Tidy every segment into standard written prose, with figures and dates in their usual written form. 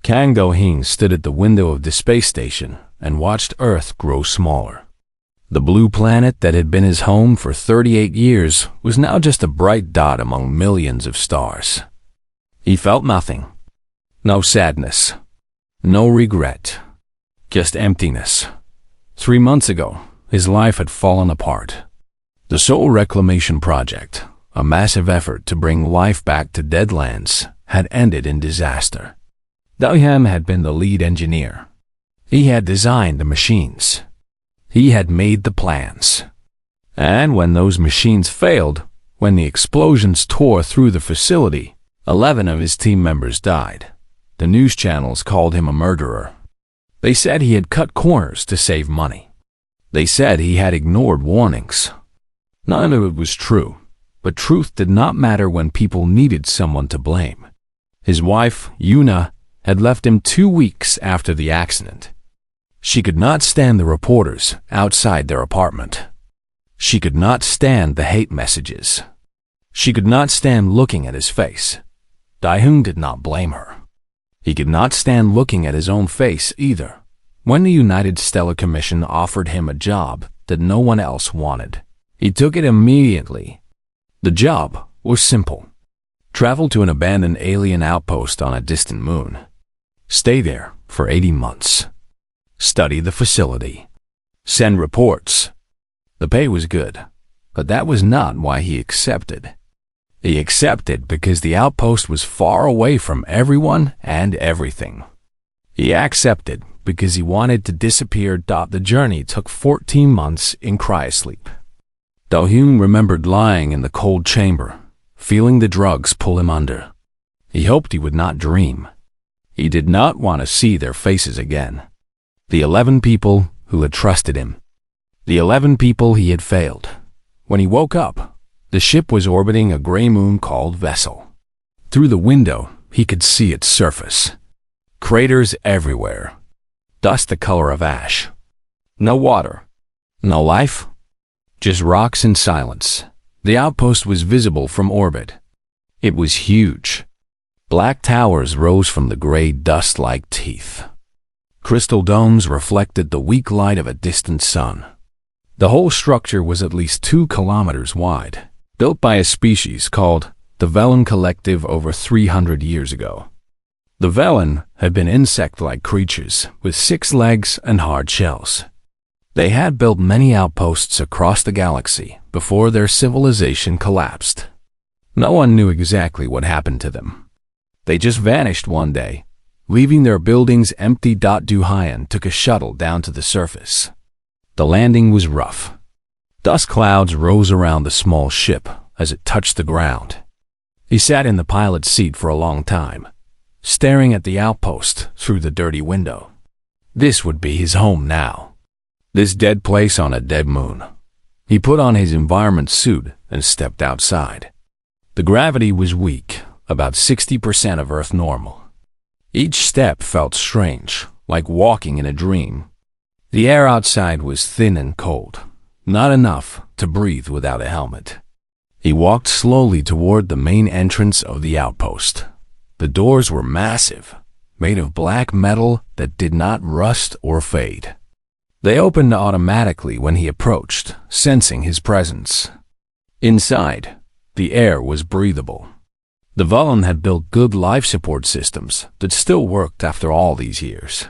Kang Do-hing stood at the window of the space station and watched Earth grow smaller. The blue planet that had been his home for 38 years was now just a bright dot among millions of stars. He felt nothing. No sadness. No regret. Just emptiness. 3 months ago, his life had fallen apart. The Soul Reclamation Project, a massive effort to bring life back to Deadlands, had ended in disaster. Do-hing had been the lead engineer. He had designed the machines. He had made the plans. And when those machines failed, when the explosions tore through the facility, 11 of his team members died. The news channels called him a murderer. They said he had cut corners to save money. They said he had ignored warnings. None of it was true, but truth did not matter when people needed someone to blame. His wife, Yuna, had left him 2 weeks after the accident. She could not stand the reporters outside their apartment. She could not stand the hate messages. She could not stand looking at his face. Do-hing did not blame her. He could not stand looking at his own face either. When the United Stellar Commission offered him a job that no one else wanted, he took it immediately. The job was simple. Travel to an abandoned alien outpost on a distant moon. Stay there for 80 months. Study the facility. Send reports. The pay was good, but that was not why he accepted. He accepted because the outpost was far away from everyone and everything. He accepted because he wanted to disappear. The journey took 14 months in cryosleep. Do-hing remembered lying in the cold chamber, feeling the drugs pull him under. He hoped he would not dream. He did not want to see their faces again. The 11 people who had trusted him. The 11 people he had failed. When he woke up, the ship was orbiting a gray moon called Vessel. Through the window, he could see its surface. Craters everywhere. Dust the color of ash. No water. No life. Just rocks and silence. The outpost was visible from orbit. It was huge. Black towers rose from the gray dust like teeth. Crystal domes reflected the weak light of a distant sun. The whole structure was at least 2 kilometers wide, built by a species called the Velen Collective over 300 years ago. The Velen had been insect-like creatures with 6 legs and hard shells. They had built many outposts across the galaxy before their civilization collapsed. No one knew exactly what happened to them. They just vanished one day, leaving their buildings empty. Do-hing took a shuttle down to the surface. The landing was rough. Dust clouds rose around the small ship as it touched the ground. He sat in the pilot's seat for a long time, staring at the outpost through the dirty window. This would be his home now. This dead place on a dead moon. He put on his environment suit and stepped outside. The gravity was weak, about 60% of Earth normal. Each step felt strange, like walking in a dream. The air outside was thin and cold, not enough to breathe without a helmet. He walked slowly toward the main entrance of the outpost. The doors were massive, made of black metal that did not rust or fade. They opened automatically when he approached, sensing his presence. Inside, the air was breathable. The Velen had built good life support systems that still worked after all these years.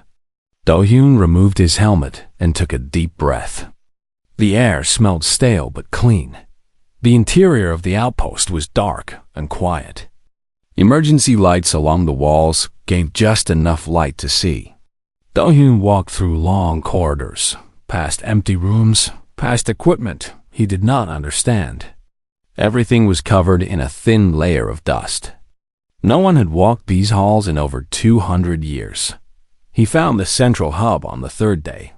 Do-hing removed his helmet and took a deep breath. The air smelled stale but clean. The interior of the outpost was dark and quiet. Emergency lights along the walls gave just enough light to see. Do-hing walked through long corridors, past empty rooms, past equipment he did not understand. Everything was covered in a thin layer of dust. No one had walked these halls in over 200 years. He found the central hub on the 3rd day.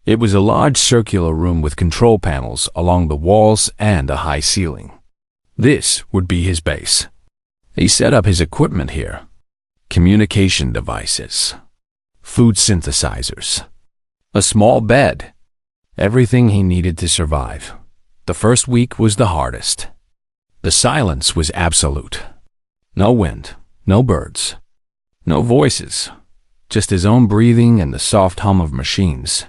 It was a large circular room with control panels along the walls and a high ceiling. This would be his base. He set up his equipment here. Communication devices. Food synthesizers. A small bed. Everything he needed to survive. The first week was the hardest. The silence was absolute. No wind, no birds, no voices, just his own breathing and the soft hum of machines.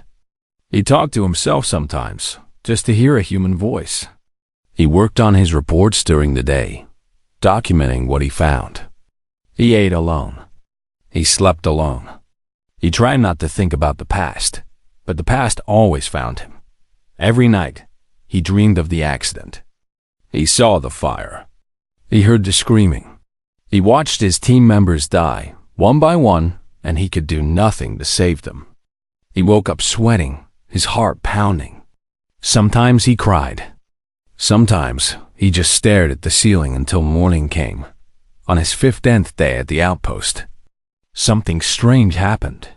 He talked to himself sometimes, just to hear a human voice. He worked on his reports during the day, documenting what he found. He ate alone. He slept alone. He tried not to think about the past, but the past always found him. Every night, he dreamed of the accident. He saw the fire. He heard the screaming. He watched his team members die, one by one, and he could do nothing to save them. He woke up sweating, his heart pounding. Sometimes he cried. Sometimes he just stared at the ceiling until morning came. On his 15th day at the outpost, something strange happened.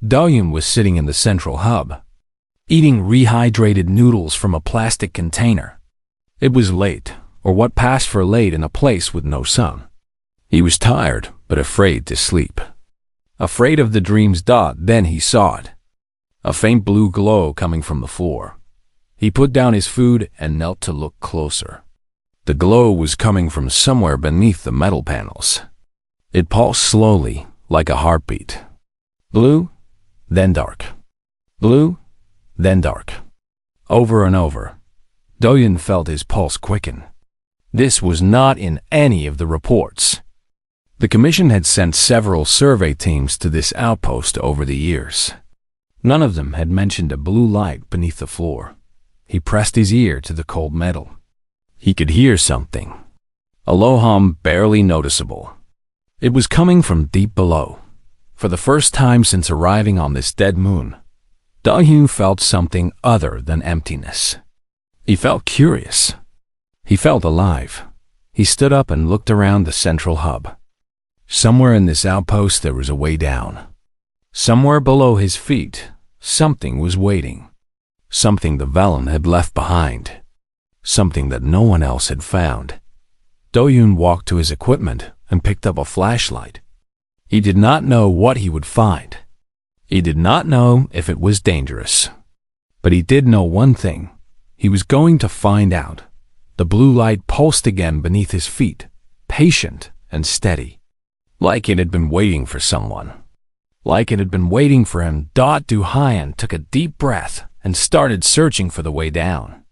Do-yoon was sitting in the central hub, eating rehydrated noodles from a plastic container. It was late, or what passed for late in a place with no sun. He was tired, but afraid to sleep. Afraid of the dream's dot, then he saw it. A faint blue glow coming from the floor. He put down his food and knelt to look closer. The glow was coming from somewhere beneath the metal panels. It pulsed slowly, like a heartbeat. Blue, then dark. Blue, then dark. Over and over. Do-yoon felt his pulse quicken. This was not in any of the reports. The commission had sent several survey teams to this outpost over the years. None of them had mentioned a blue light beneath the floor. He pressed his ear to the cold metal. He could hear something. A low hum barely noticeable. It was coming from deep below. For the first time since arriving on this dead moon, Do-yoon felt something other than emptiness. He felt curious. He felt alive. He stood up and looked around the central hub. Somewhere in this outpost there was a way down. Somewhere below his feet, something was waiting. Something the Velen had left behind. Something that no one else had found. Do-yoon walked to his equipment and picked up a flashlight. He did not know what he would find. He did not know if it was dangerous. But he did know one thing. He was going to find out. The blue light pulsed again beneath his feet, patient and steady. Like it had been waiting for someone. Like it had been waiting for him. Do-hyun took a deep breath and started searching for the way down.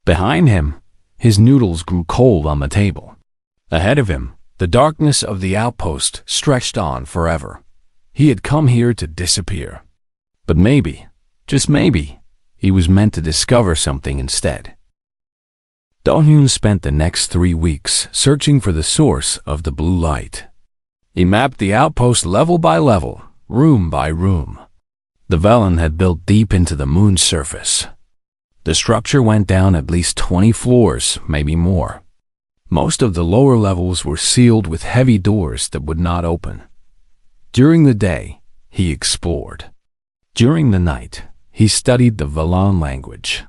Behind him, his noodles grew cold on the table. Ahead of him, the darkness of the outpost stretched on forever. He had come here to disappear. But maybe, just maybe, he was meant to discover something instead. Do-hyun spent the next 3 weeks searching for the source of the blue light. He mapped the outpost level by level, room by room. The Velen had built deep into the moon's surface. The structure went down at least 20 floors, maybe more. Most of the lower levels were sealed with heavy doors that would not open. During the day, he explored. During the night, he studied the Velen language.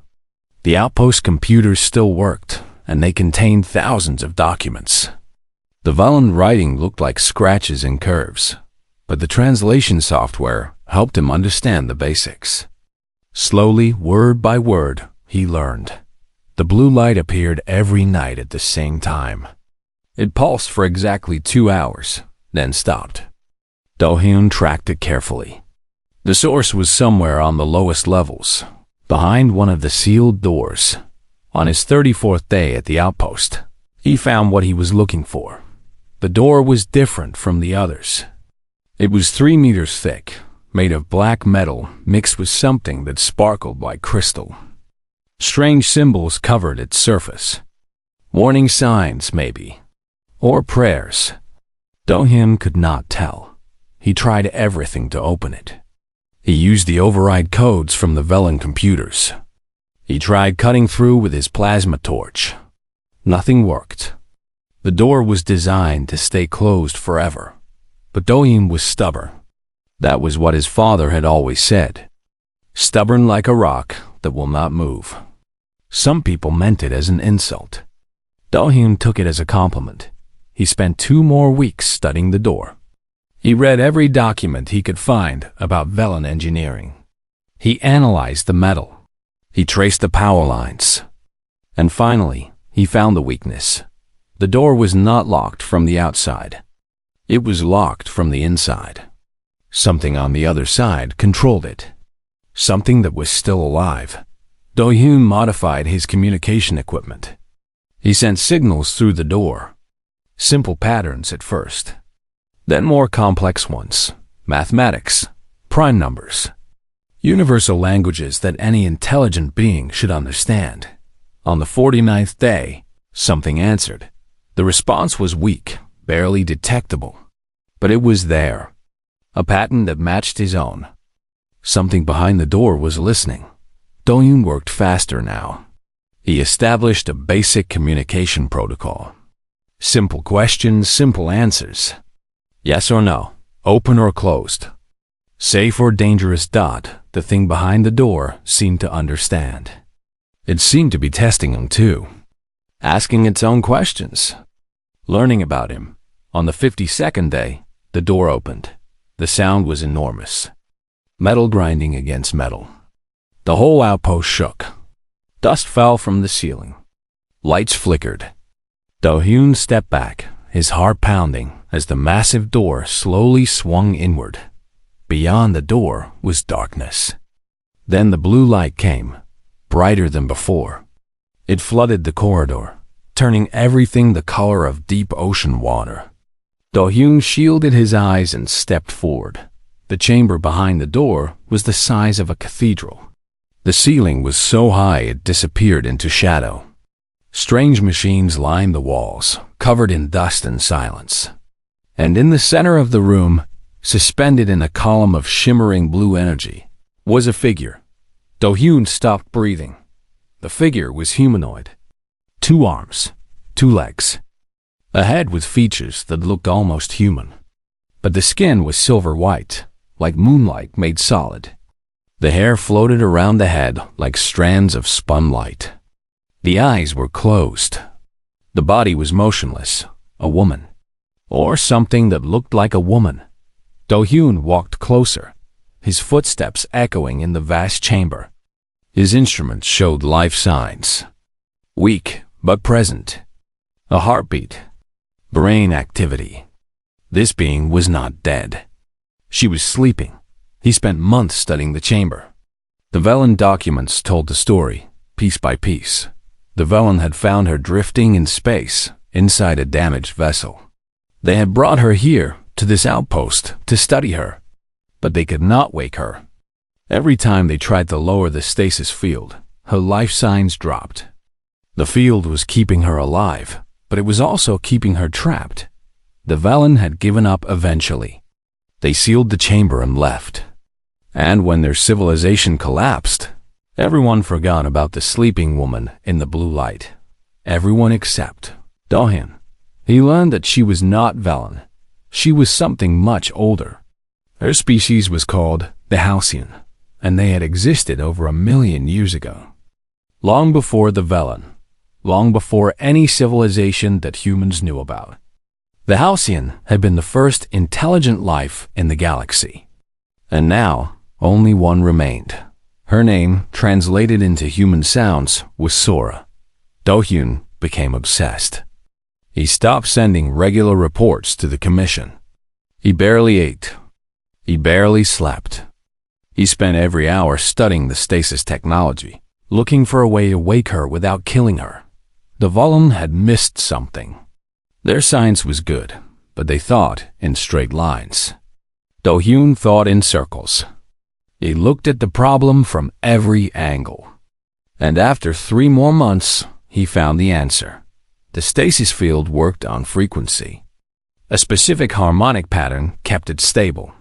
The outpost computers still worked, and they contained thousands of documents. The Velen writing looked like scratches and curves, but the translation software helped him understand the basics. Slowly, word by word, he learned. The blue light appeared every night at the same time. It pulsed for exactly 2 hours, then stopped. Do-hyun tracked it carefully. The source was somewhere on the lowest levels, behind one of the sealed doors. On his 34th day at the outpost, he found what he was looking for. The door was different from the others. It was 3 meters thick, made of black metal mixed with something that sparkled like crystal. Strange symbols covered its surface. Warning signs, maybe. Or prayers. Do-hyun could not tell. He tried everything to open it. He used the override codes from the Velen computers. He tried cutting through with his plasma torch. Nothing worked. The door was designed to stay closed forever. But Do-hyun was stubborn. That was what his father had always said. Stubborn like a rock that will not move. Some people meant it as an insult. Do-hyun took it as a compliment. He spent 2 more weeks studying the door. He read every document he could find about Velen engineering. He analyzed the metal. He traced the power lines. And finally, he found the weakness. The door was not locked from the outside. It was locked from the inside. Something on the other side controlled it. Something that was still alive. Do-hyun modified his communication equipment. He sent signals through the door. Simple patterns at first, then more complex ones. Mathematics, prime numbers, universal languages that any intelligent being should understand. On the 49th day, something answered. The response was weak, barely detectable, but it was there. A pattern that matched his own. Something behind the door was listening. Do-hyun worked faster now. He established a basic communication protocol. Simple questions, simple answers. Yes or no, open or closed. Safe or dangerous. The thing behind the door seemed to understand. It seemed to be testing him too, asking its own questions, learning about him. On the 52nd day, the door opened. The sound was enormous. Metal grinding against metal. The whole outpost shook. Dust fell from the ceiling. Lights flickered. Do-hyun stepped back, his heart pounding as the massive door slowly swung inward. Beyond the door was darkness. Then the blue light came, brighter than before. It flooded the corridor, turning everything the color of deep ocean water. Do-hyun shielded his eyes and stepped forward. The chamber behind the door was the size of a cathedral. The ceiling was so high it disappeared into shadow. Strange machines lined the walls, covered in dust and silence. And in the center of the room, suspended in a column of shimmering blue energy, was a figure. Do-hyun stopped breathing. The figure was humanoid. 2 arms, 2 legs. A head with features that looked almost human. But the skin was silver white, like moonlight made solid. The hair floated around the head like strands of spun light. The eyes were closed. The body was motionless, a woman. Or something that looked like a woman. Do-hyun walked closer, his footsteps echoing in the vast chamber. His instruments showed life signs. Weak, but present. A heartbeat. Brain activity. This being was not dead. She was sleeping. He spent months studying the chamber. The Velen documents told the story, piece by piece. The Velen had found her drifting in space, inside a damaged vessel. They had brought her here, to this outpost, to study her. But they could not wake her. Every time they tried to lower the stasis field, her life signs dropped. The field was keeping her alive, but it was also keeping her trapped. The Velen had given up eventually. They sealed the chamber and left. And when their civilization collapsed, everyone forgot about the sleeping woman in the blue light. Everyone except Do-hyun. He learned that she was not Velen. She was something much older. Her species was called the Halcyon, and they had existed over 1 million years ago. Long before the Velen. Long before any civilization that humans knew about. The Halcyon had been the first intelligent life in the galaxy. And now, only one remained. Her name, translated into human sounds, was Sora. Do-hyun became obsessed. He stopped sending regular reports to the commission. He barely ate. He barely slept. He spent every hour studying the stasis technology, looking for a way to wake her without killing her. The Velen had missed something. Their science was good, but they thought in straight lines. Do-hyun thought in circles. He looked at the problem from every angle. And after 3 more months, he found the answer. The stasis field worked on frequency. A specific harmonic pattern kept it stable.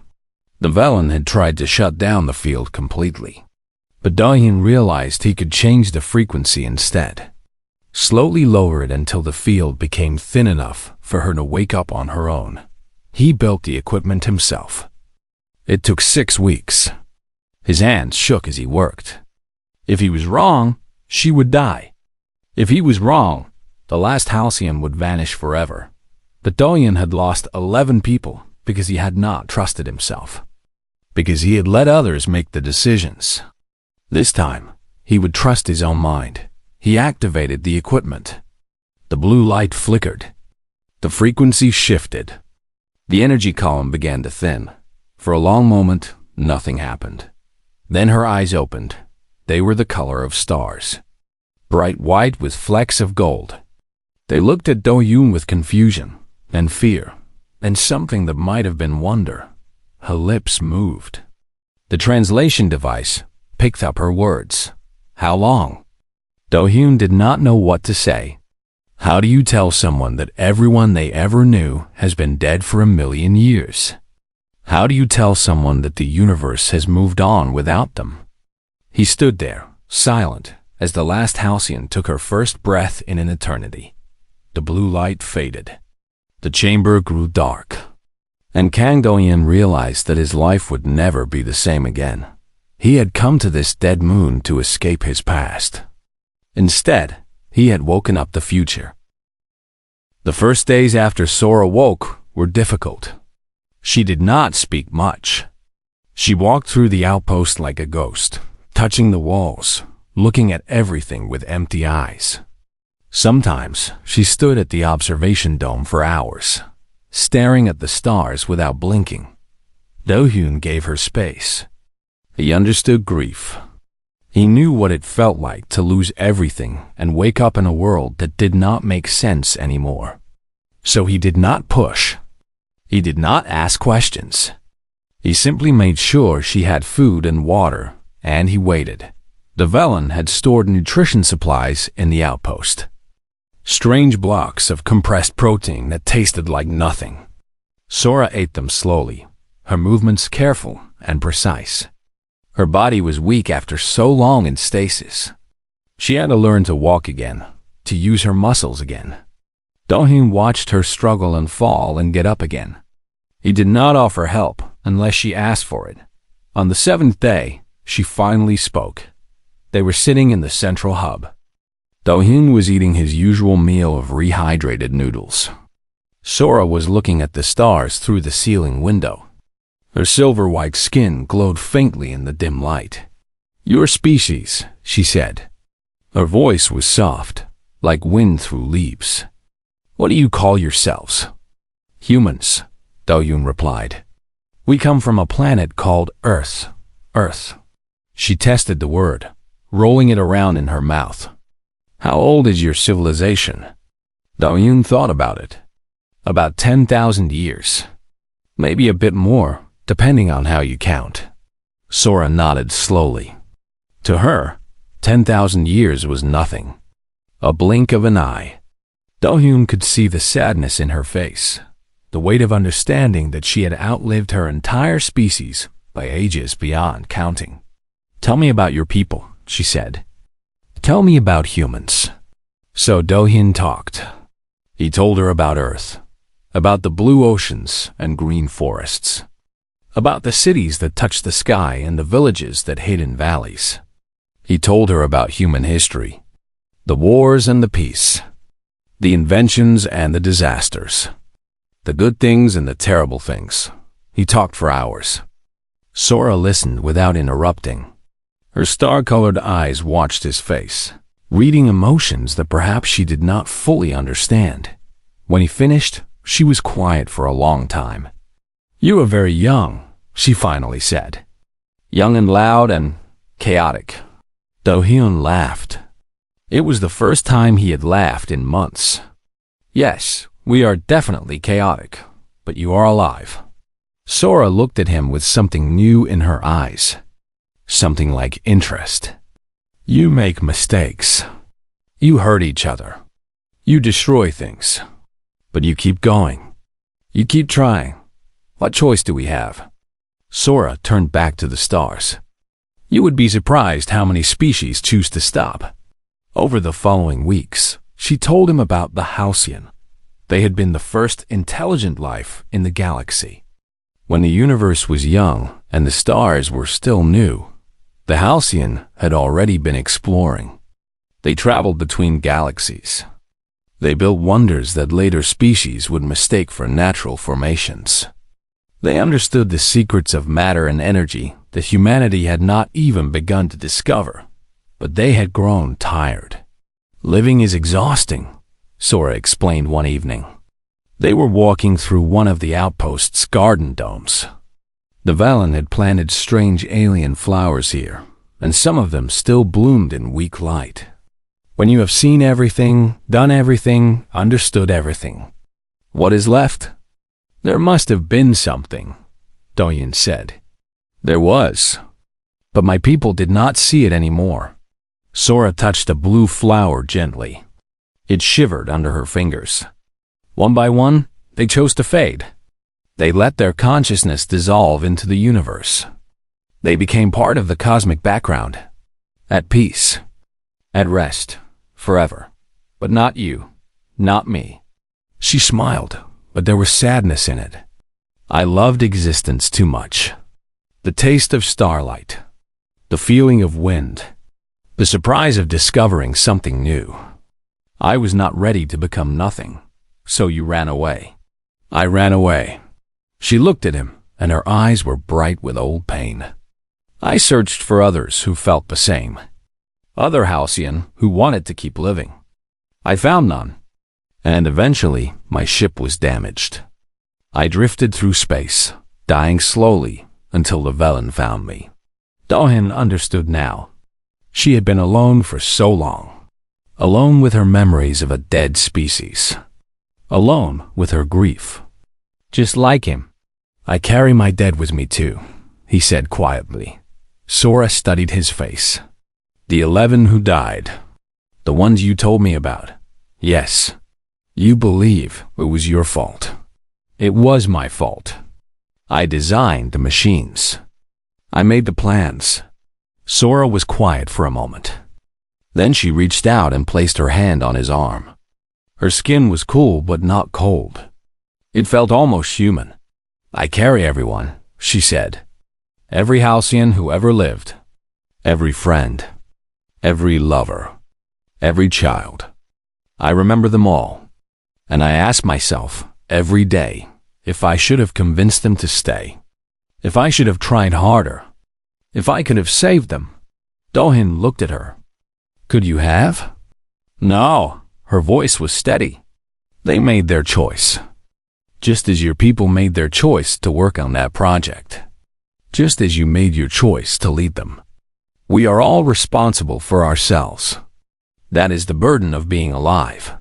The Velen had tried to shut down the field completely. But Do-hyun realized he could change the frequency instead. Slowly lower it until the field became thin enough for her to wake up on her own. He built the equipment himself. It took 6 weeks. His hands shook as he worked. If he was wrong, she would die. If he was wrong, the last Halcyon would vanish forever. But Do-hyun had lost 11 people because he had not trusted himself. Because he had let others make the decisions. This time, he would trust his own mind. He activated the equipment. The blue light flickered. The frequency shifted. The energy column began to thin. For a long moment, nothing happened. Then her eyes opened. They were the color of stars, bright white with flecks of gold. They looked at Do-yoon with confusion and fear, and something that might have been wonder. Her lips moved. The translation device picked up her words. How long? Do-hyun did not know what to say. How do you tell someone that everyone they ever knew has been dead for 1,000,000 years? How do you tell someone that the universe has moved on without them? He stood there, silent, as the last Halcyon took her first breath in an eternity. The blue light faded. The chamber grew dark. And Kang Do-hyun realized that his life would never be the same again. He had come to this dead moon to escape his past. Instead, he had woken up the future. The first days after Sora woke were difficult. She did not speak much. She walked through the outpost like a ghost, touching the walls, looking at everything with empty eyes. Sometimes she stood at the observation dome for hours, staring at the stars without blinking. Do-hyun gave her space. He understood grief. He knew what it felt like to lose everything and wake up in a world that did not make sense anymore. So he did not push. He did not ask questions. He simply made sure she had food and water, and he waited. The Velen had stored nutrition supplies in the outpost. Strange blocks of compressed protein that tasted like nothing. Sora ate them slowly, her movements careful and precise. Her body was weak after so long in stasis. She had to learn to walk again, to use her muscles again. Do-hyun watched her struggle and fall and get up again. He did not offer help unless she asked for it. On the 7th day, she finally spoke. They were sitting in the central hub. Do-hyun was eating his usual meal of rehydrated noodles. Sora was looking at the stars through the ceiling window. Her silver-white skin glowed faintly in the dim light. "Your species," she said. Her voice was soft, like wind through leaves. "What do you call yourselves?" "Humans," Do-hyun replied. "We come from a planet called Earth." Earth. She tested the word, rolling it around in her mouth. "How old is your civilization?" Do-hyun thought about it. "About 10,000 years. Maybe a bit more, depending on how you count." Sora nodded slowly. To her, 10,000 years was nothing. A blink of an eye. Do-hyun could see the sadness in her face, the weight of understanding that she had outlived her entire species by ages beyond counting. "Tell me about your people," she said. "Tell me about humans." So Do-hyun talked. He told her about Earth, about the blue oceans and green forests, about the cities that touched the sky and the villages that hid in valleys. He told her about human history, the wars and the peace, the inventions and the disasters, the good things and the terrible things. He talked for hours. Sora listened without interrupting. Her star-colored eyes watched his face, reading emotions that perhaps she did not fully understand. When he finished, she was quiet for a long time. "You are very young," she finally said. "Young and loud and chaotic." Do-hyun laughed. It was the first time he had laughed in months. "Yes, we are definitely chaotic, but you are alive." Sora looked at him with something new in her eyes, something like interest. "You make mistakes. You hurt each other. You destroy things. But you keep going. You keep trying. What choice do we have?" Sora turned back to the stars. "You would be surprised how many species choose to stop." Over the following weeks, she told him about the Halcyon. They had been the first intelligent life in the galaxy. When the universe was young and the stars were still new, the Halcyon had already been exploring. They traveled between galaxies. They built wonders that later species would mistake for natural formations. They understood the secrets of matter and energy that humanity had not even begun to discover, but they had grown tired. "Living is exhausting," Sora explained one evening. They were walking through one of the outpost's garden domes. The Velen had planted strange alien flowers here, and some of them still bloomed in weak light. When you have seen everything, done everything, understood everything, what is left? There must have been something, Do-Yoon said. There was, but my people did not see it anymore. Sora touched a blue flower gently. It shivered under her fingers. One by one, they chose to fade. They let their consciousness dissolve into the universe. They became part of the cosmic background, at peace, at rest, forever. But not you, not me. She smiled, but there was sadness in it. I loved existence too much. The taste of starlight, the feeling of wind, the surprise of discovering something new. I was not ready to become nothing, so you ran away. I ran away. She looked at him, and her eyes were bright with old pain. I searched for others who felt the same. Other Halcyon who wanted to keep living. I found none, and eventually my ship was damaged. I drifted through space, dying slowly until the Velen found me. Do-Yoon understood now. She had been alone for so long. Alone with her memories of a dead species. Alone with her grief. Just like him. I carry my dead with me too, he said quietly. Sora studied his face. The 11 who died. The ones you told me about. Yes. You believe it was your fault. It was my fault. I designed the machines. I made the plans. Sora was quiet for a moment. Then she reached out and placed her hand on his arm. Her skin was cool but not cold. It felt almost human. I carry everyone, she said. Every Halcyon who ever lived. Every friend. Every lover. Every child. I remember them all. And I ask myself every day if I should have convinced them to stay. If I should have tried harder. If I could have saved them. Do-Yoon looked at her. Could you have? No, her voice was steady. They made their choice. Just as your people made their choice to work on that project. Just as you made your choice to lead them. We are all responsible for ourselves. That is the burden of being alive.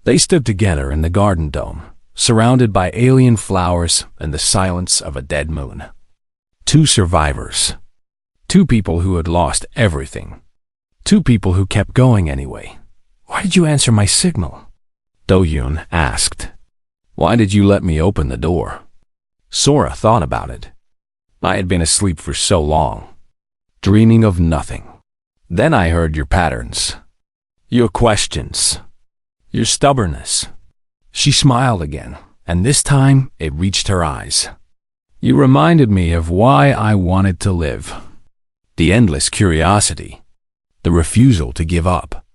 They stood together in the garden dome, surrounded by alien flowers and the silence of a dead moon. 2 survivors. 2 people who had lost everything. 2 people who kept going anyway. Why did you answer my signal? Do-Yoon asked. Why did you let me open the door? Sora thought about it. I had been asleep for so long, dreaming of nothing. Then I heard your patterns, your questions, your stubbornness. She smiled again, and this time it reached her eyes. You reminded me of why I wanted to live. The endless curiosity, the refusal to give up.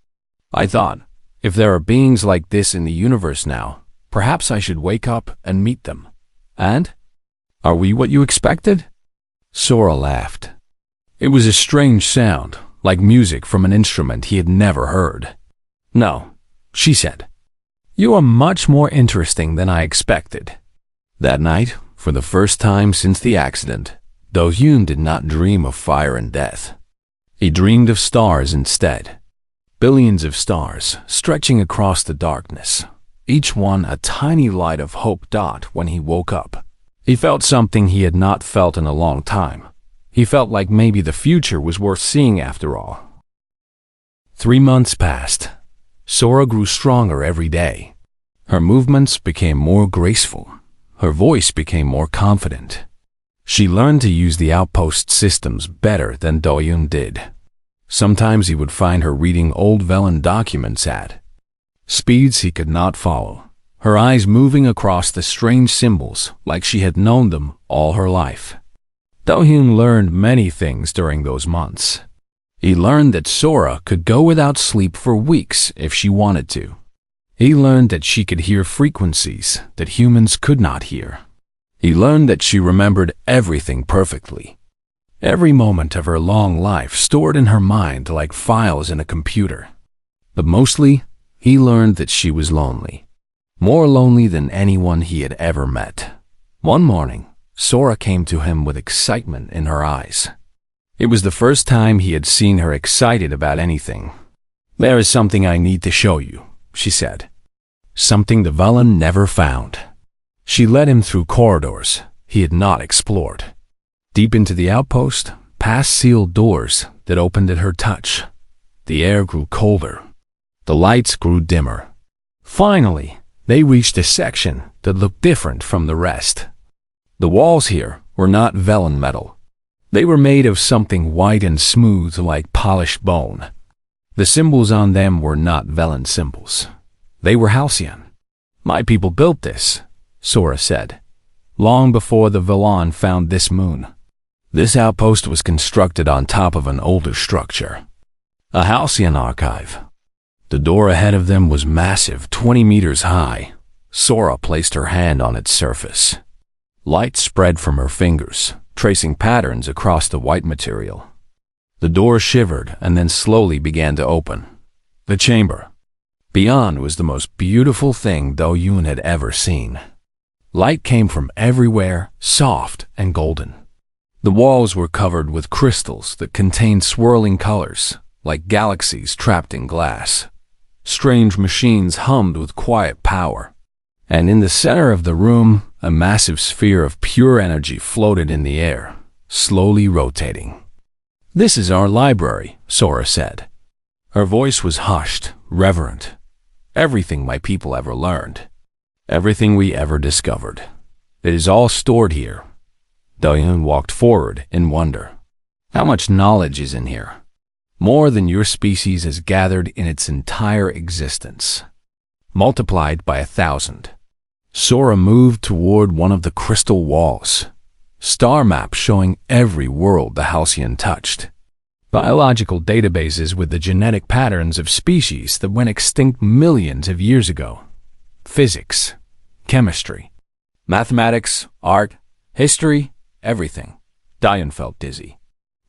I thought, if there are beings like this in the universe now, perhaps I should wake up and meet them. And? Are we what you expected? Sora laughed. It was a strange sound, like music from an instrument he had never heard. No, she said. You are much more interesting than I expected. That night, for the first time since the accident, Do-Yoon did not dream of fire and death. He dreamed of stars instead. Billions of stars stretching across the darkness. Each one a tiny light of hope dot when he woke up. He felt something he had not felt in a long time. He felt like maybe the future was worth seeing after all. 3 months passed. Sora grew stronger every day. Her movements became more graceful. Her voice became more confident. She learned to use the Outpost systems better than Do-Yoon did. Sometimes he would find her reading old Velen documents at speeds he could not follow, her eyes moving across the strange symbols like she had known them all her life. Do-Yoon learned many things during those months. He learned that Sora could go without sleep for weeks if she wanted to. He learned that she could hear frequencies that humans could not hear. He learned that she remembered everything perfectly. Every moment of her long life stored in her mind like files in a computer. But mostly, he learned that she was lonely. More lonely than anyone he had ever met. One morning, Sora came to him with excitement in her eyes. It was the first time he had seen her excited about anything. "There is something I need to show you," she said. Something the villain never found. She led him through corridors he had not explored, deep into the outpost, past sealed doors that opened at her touch. The air grew colder. The lights grew dimmer. Finally, they reached a section that looked different from the rest. The walls here were not vellum metal. They were made of something white and smooth like polished bone. The symbols on them were not vellum symbols. They were halcyon. "My people built this," Sora said, "long before the Vellon found this moon." This outpost was constructed on top of an older structure, a halcyon archive. The door ahead of them was massive, 20 meters high. Sora placed her hand on its surface. Light spread from her fingers, tracing patterns across the white material. The door shivered and then slowly began to open. The chamber beyond was the most beautiful thing Do-Yoon had ever seen. Light came from everywhere, soft and golden. The walls were covered with crystals that contained swirling colors, like galaxies trapped in glass. Strange machines hummed with quiet power. And in the center of the room, a massive sphere of pure energy floated in the air, slowly rotating. "This is our library," Sora said. Her voice was hushed, reverent. "Everything my people ever learned, everything we ever discovered, it is all stored here." Do-Yoon walked forward in wonder. "How much knowledge is in here?" "More than your species has gathered in its entire existence, multiplied by 1,000. Sora moved toward one of the crystal walls, star maps showing every world the halcyon touched. Biological databases with the genetic patterns of species that went extinct millions of years ago. Physics, chemistry, mathematics, art, history, everything. Do-Yoon felt dizzy.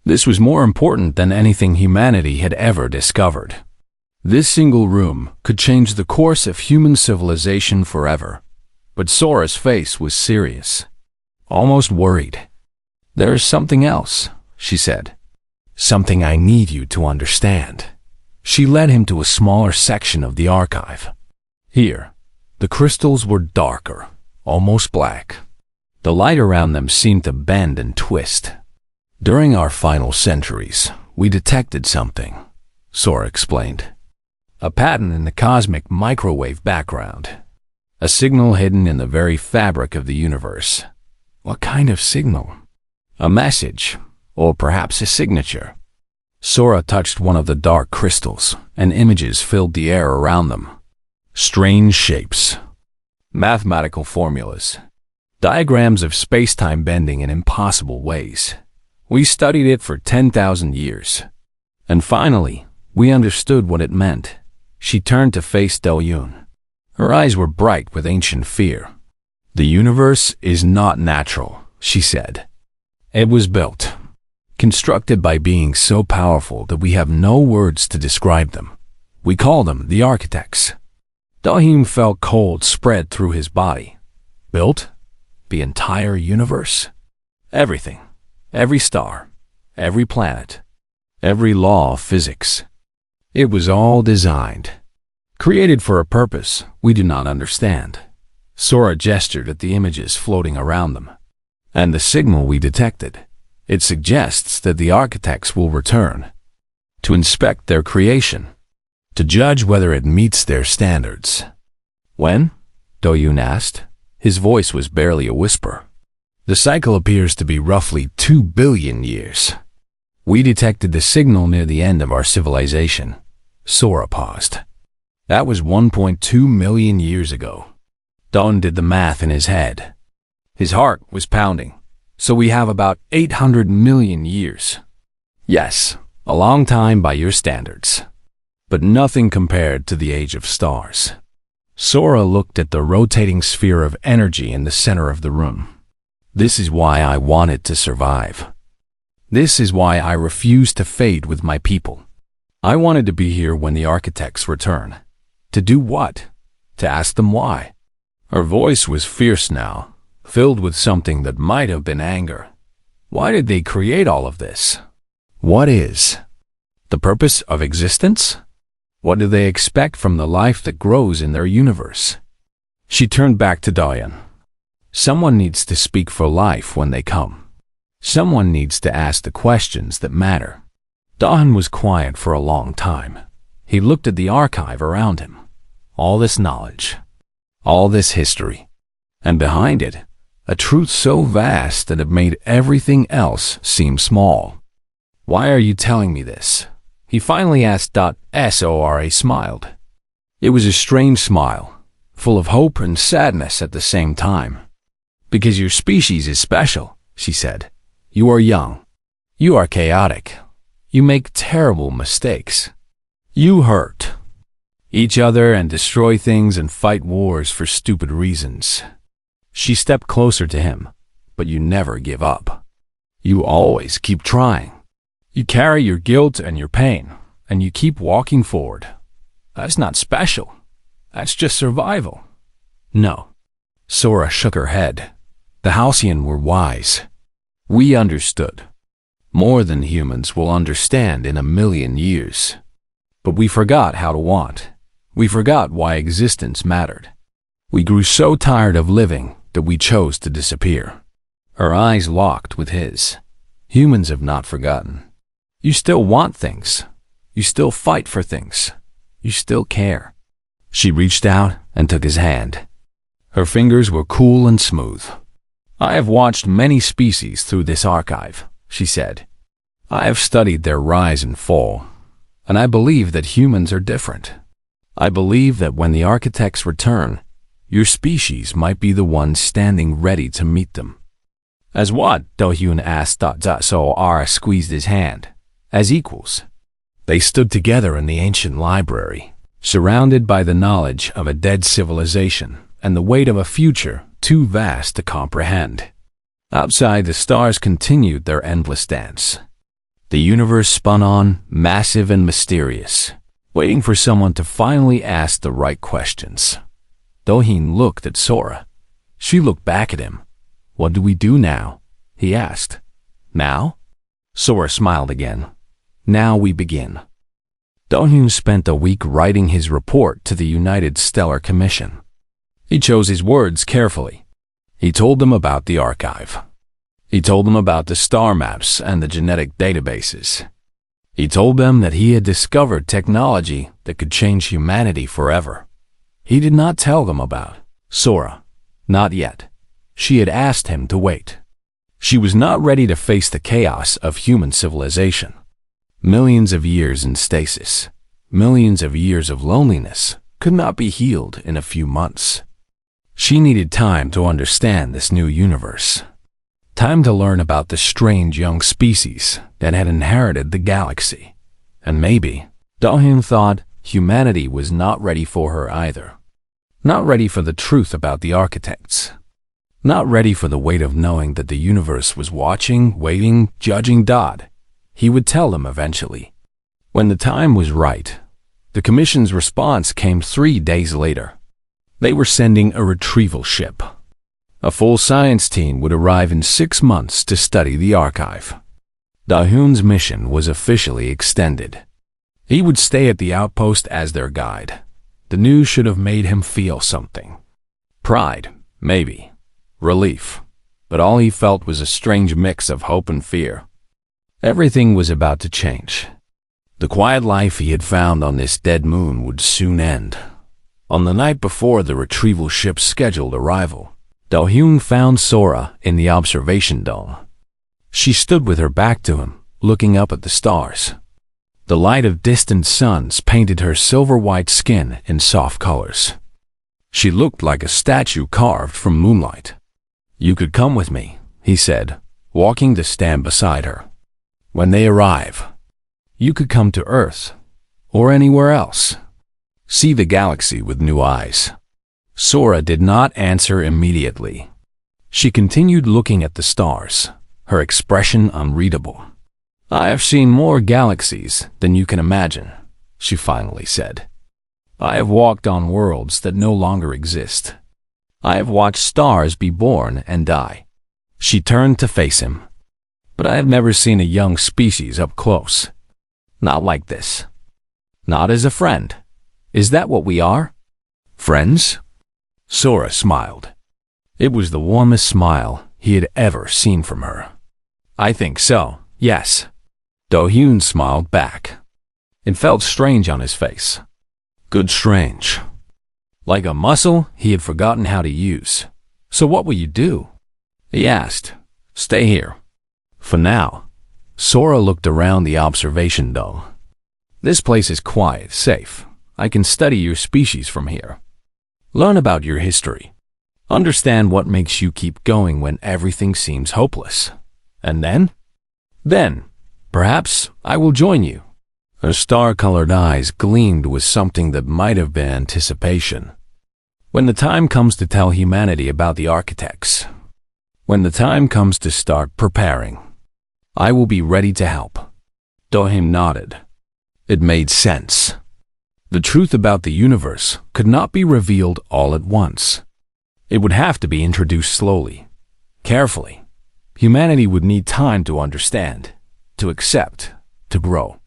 This was more important than anything humanity had ever discovered. This single room could change the course of human civilization forever. But Sora's face was serious, almost worried. "There is something else," she said. "Something I need you to understand." She led him to a smaller section of the archive. Here, the crystals were darker, almost black. The light around them seemed to bend and twist. "During our final centuries, we detected something," Sora explained. "A pattern in the cosmic microwave background. A signal hidden in the very fabric of the universe." "What kind of signal?" "A message, or perhaps a signature." Sora touched one of the dark crystals, and images filled the air around them. Strange shapes, mathematical formulas, diagrams of space-time bending in impossible ways. We studied it for 10,000 years. And finally, we understood what it meant. She turned to face Do-Yoon. Her eyes were bright with ancient fear. "The universe is not natural," she said. "It was built, constructed by beings so powerful that we have no words to describe them. We call them the architects." Do-Yoon felt cold spread through his body. Built? The entire universe? Everything. Every star. Every planet. Every law of physics. It was all designed, created for a purpose we do not understand. Sora gestured at the images floating around them. "And the signal we detected, it suggests that the architects will return to inspect their creation, to judge whether it meets their standards." "When?" Do-Yoon asked. His voice was barely a whisper. "The cycle appears to be roughly 2 billion years. We detected the signal near the end of our civilization." Sora paused. "That was 1.2 million years ago." Don did the math in his head. His heart was pounding. "So we have about 800 million years. Yes, a long time by your standards, but nothing compared to the age of stars." Sora looked at the rotating sphere of energy in the center of the room. "This is why I wanted to survive. This is why I refused to fade with my people. I wanted to be here when the architects return. To do what? To ask them why." Her voice was fierce now, filled with something that might have been anger. Why did they create all of this? What is the purpose of existence? What do they expect from the life that grows in their universe? She turned back to Dayan. Someone needs to speak for life when they come. Someone needs to ask the questions that matter. Dahan was quiet for a long time. He looked at the archive around him. All this knowledge, all this history, and behind it, a truth so vast that it made everything else seem small. Why are you telling me this? He finally asked. Sora smiled. It was a strange smile, full of hope and sadness at the same time. Because your species is special, she said. You are young. You are chaotic. You make terrible mistakes. You hurt each other and destroy things and fight wars for stupid reasons. She stepped closer to him, but you never give up. You always keep trying. You carry your guilt and your pain, and you keep walking forward. That's not special. That's just survival. No. Sora shook her head. The Halcyon were wise. We understood. More than humans will understand in 1,000,000 years. But we forgot how to want. We forgot why existence mattered. We grew so tired of living that we chose to disappear. Her eyes locked with his. Humans have not forgotten. You still want things. You still fight for things. You still care. She reached out and took his hand. Her fingers were cool and smooth. I have watched many species through this archive, she said. I have studied their rise and fall, and I believe that humans are different. I believe that when the architects return, your species might be the one standing ready to meet them. As what? Do-hyun asked. Sora squeezed his hand. As equals. They stood together in the ancient library, surrounded by the knowledge of a dead civilization and the weight of a future too vast to comprehend. Outside, the stars continued their endless dance. The universe spun on, massive and mysterious, waiting for someone to finally ask the right questions. Do-hyun looked at Sora. She looked back at him. What do we do now? He asked. Now? Sora smiled again. Now we begin. Do-hyun spent a week writing his report to the United Stellar Commission. He chose his words carefully. He told them about the archive. He told them about the star maps and the genetic databases. He told them that he had discovered technology that could change humanity forever. He did not tell them about Sora. Not yet. She had asked him to wait. She was not ready to face the chaos of human civilization. Millions of years in stasis, millions of years of loneliness could not be healed in a few months. She needed time to understand this new universe. Time to learn about the strange young species that had inherited the galaxy. And maybe, Do-hyun thought, humanity was not ready for her either. Not ready for the truth about the architects. Not ready for the weight of knowing that the universe was watching, waiting, judging. He would tell them eventually. When the time was right, the Commission's response came 3 days later. They were sending a retrieval ship. A full science team would arrive in 6 months to study the archive. Do-hyun's mission was officially extended. He would stay at the outpost as their guide. The news should have made him feel something. Pride, maybe. Relief. But all he felt was a strange mix of hope and fear. Everything was about to change. The quiet life he had found on this dead moon would soon end. On the night before the retrieval ship's scheduled arrival, Do-hyun found Sora in the observation dome. She stood with her back to him, looking up at the stars. The light of distant suns painted her silver-white skin in soft colors. She looked like a statue carved from moonlight. You could come with me, he said, walking to stand beside her. When they arrive, you could come to Earth, or anywhere else. See the galaxy with new eyes. Sora did not answer immediately. She continued looking at the stars, her expression unreadable. I have seen more galaxies than you can imagine, she finally said. I have walked on worlds that no longer exist. I have watched stars be born and die." She turned to face him. "But I have never seen a young species up close. Not like this. Not as a friend. Is that what we are? Friends?" Sora smiled. It was the warmest smile he had ever seen from her. "I think so, yes." Do-hyun smiled back. It felt strange on his face. Good strange. Like a muscle he had forgotten how to use. "So what will you do?" he asked. "Stay here. For now." Sora looked around the observation dome. "This place is quiet, safe. I can study your species from here. Learn about your history. Understand what makes you keep going when everything seems hopeless. And then, perhaps I will join you." Her star-colored eyes gleamed with something that might have been anticipation. "When the time comes to tell humanity about the architects, when the time comes to start preparing, I will be ready to help." Do-hyun nodded. It made sense. The truth about the universe could not be revealed all at once. It would have to be introduced slowly, carefully. Humanity would need time to understand, to accept, to grow.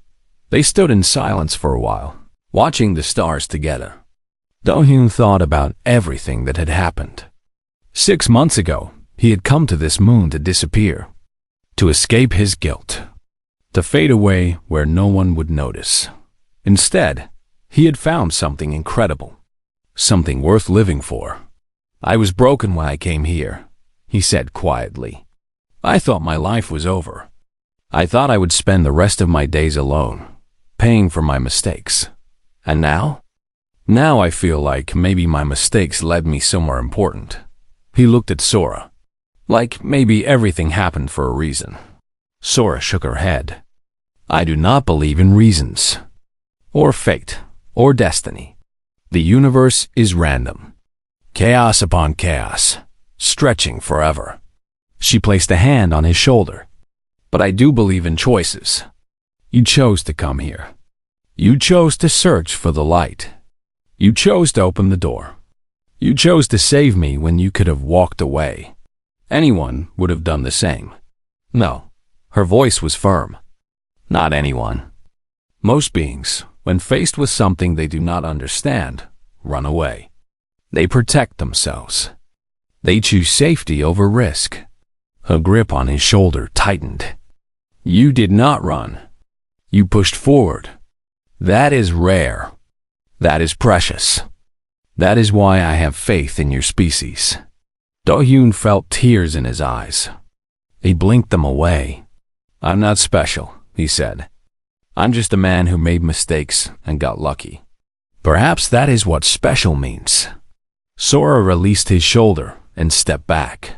They stood in silence for a while, watching the stars together. Do-hyun thought about everything that had happened. 6 months ago, he had come to this moon to disappear, to escape his guilt, to fade away where no one would notice. Instead, he had found something incredible, something worth living for. "I was broken when I came here," he said quietly. "I thought my life was over. I thought I would spend the rest of my days alone, paying for my mistakes. And now? Now I feel like maybe my mistakes led me somewhere important." He looked at Sora. "Like maybe everything happened for a reason." Sora shook her head. "I do not believe in reasons, or fate, or destiny. The universe is random. Chaos upon chaos, stretching forever." She placed a hand on his shoulder. "But I do believe in choices. You chose to come here. You chose to search for the light. You chose to open the door. You chose to save me when you could have walked away. Anyone would have done the same." "No." Her voice was firm. "Not anyone. Most beings, when faced with something they do not understand, run away. They protect themselves. They choose safety over risk." Her grip on his shoulder tightened. "You did not run. You pushed forward. That is rare. That is precious. That is why I have faith in your species." Do-hyun felt tears in his eyes. He blinked them away. "I'm not special," he said. "I'm just a man who made mistakes and got lucky. Perhaps that is what special means." Sora released his shoulder and stepped back.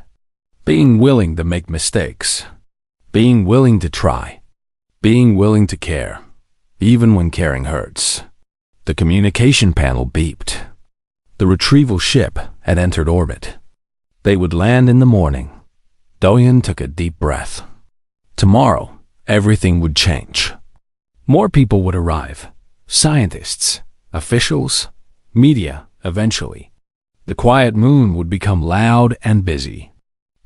Being willing to make mistakes. Being willing to try. Being willing to care, even when caring hurts. The communication panel beeped. The retrieval ship had entered orbit. They would land in the morning. Do-hyun took a deep breath. Tomorrow, everything would change. More people would arrive. Scientists, officials, media, eventually. The quiet moon would become loud and busy.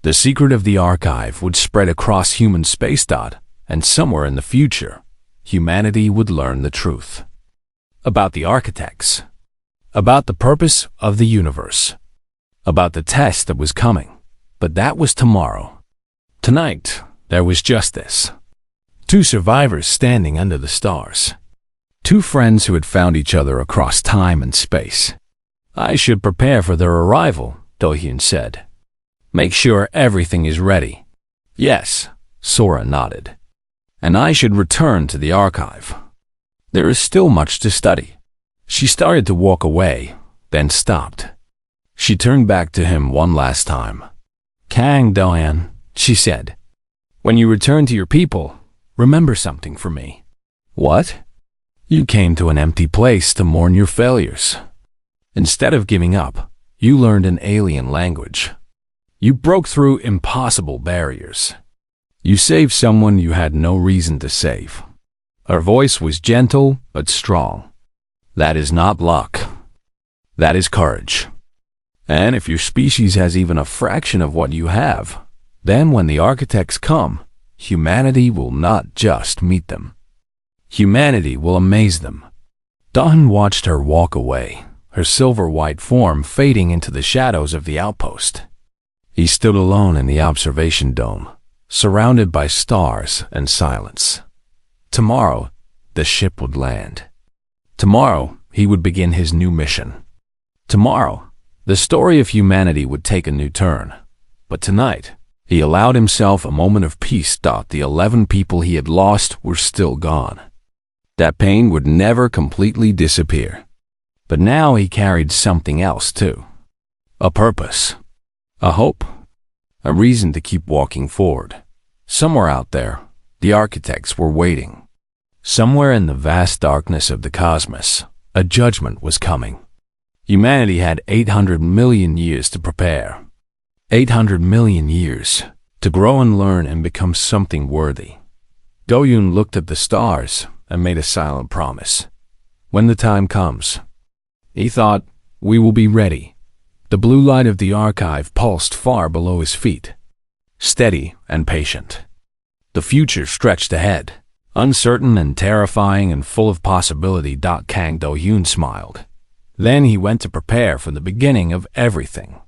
The secret of the archive would spread across human space, and somewhere in the future, humanity would learn the truth. About the architects. About the purpose of the universe. About the test that was coming. But that was tomorrow. Tonight, there was just this. 2 survivors standing under the stars. 2 friends who had found each other across time and space. "I should prepare for their arrival," Do-hyun said. "Make sure everything is ready." "Yes," Sora nodded. "And I should return to the archive. There is still much to study." She started to walk away, then stopped. She turned back to him one last time. "Kang Do-hyun," she said. "When you return to your people, remember something for me." "What?" "You came to an empty place to mourn your failures. Instead of giving up, you learned an alien language. You broke through impossible barriers. You saved someone you had no reason to save." Her voice was gentle but strong. "That is not luck. That is courage. And if your species has even a fraction of what you have, then when the architects come, humanity will not just meet them. Humanity will amaze them. Dawn watched her walk away, her silver-white form fading into the shadows of the outpost. He stood alone in the observation dome, surrounded by stars and silence. Tomorrow, the ship would land. Tomorrow, he would begin his new mission. Tomorrow, the story of humanity would take a new turn. But tonight, he allowed himself a moment of peace. The 11 people he had lost were still gone. That pain would never completely disappear. But now he carried something else too. A purpose. A hope. A reason to keep walking forward. Somewhere out there, the architects were waiting. Somewhere in the vast darkness of the cosmos, a judgment was coming. Humanity had 800 million years to prepare. 800 million years to grow and learn and become something worthy. Do-yoon looked at the stars and made a silent promise. When the time comes, he thought, we will be ready. The blue light of the archive pulsed far below his feet, steady and patient. The future stretched ahead, uncertain and terrifying and full of possibility. Kang Do-yoon smiled. Then he went to prepare for the beginning of everything.